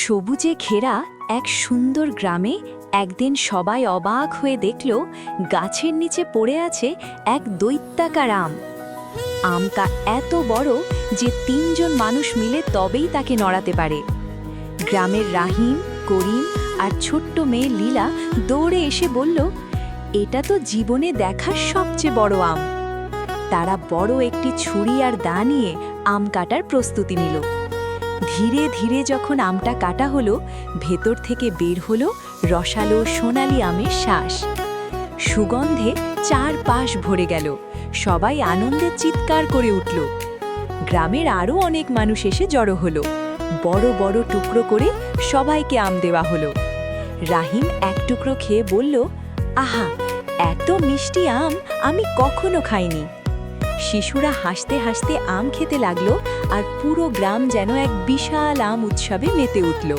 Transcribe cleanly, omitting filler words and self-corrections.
সবুজে ঘেরা এক সুন্দর গ্রামে একদিন সবাই অবাক হয়ে দেখল গাছের নিচে পড়ে আছে এক দৈত্যাকার আম। আমটা এত বড় যে ৩ জন মানুষ মিলে তবেই তাকে নড়াতে পারে। গ্রামের রাহিম, করিম আর ছোট্ট মেয়ে লীলা দৌড়ে এসে বলল, এটা তো জীবনে দেখা সবচেয়ে বড় আম। তারা বড় একটি ছুরি আর দা নিয়ে আম কাটার প্রস্তুতি নিল। ধীরে ধীরে যখন আমটা কাটা হলো, ভেতর থেকে বের হলো রসালো সোনালি আমের শ্বাস। সুগন্ধে চারপাশ ভরে গেল, সবাই আনন্দে চিৎকার করে উঠল। গ্রামের আরও অনেক মানুষ এসে জড়ো হলো। বড় বড় টুকরো করে সবাইকে আম দেওয়া হলো। রাহিম এক টুকরো খেয়ে বলল, আহা, এত মিষ্টি আম আমি কখনো খাইনি। শিশুরা হাসতে হাসতে আম খেতে লাগলো, আর পুরো গ্রাম যেন এক বিশাল আম উৎসবে মেতে উঠল।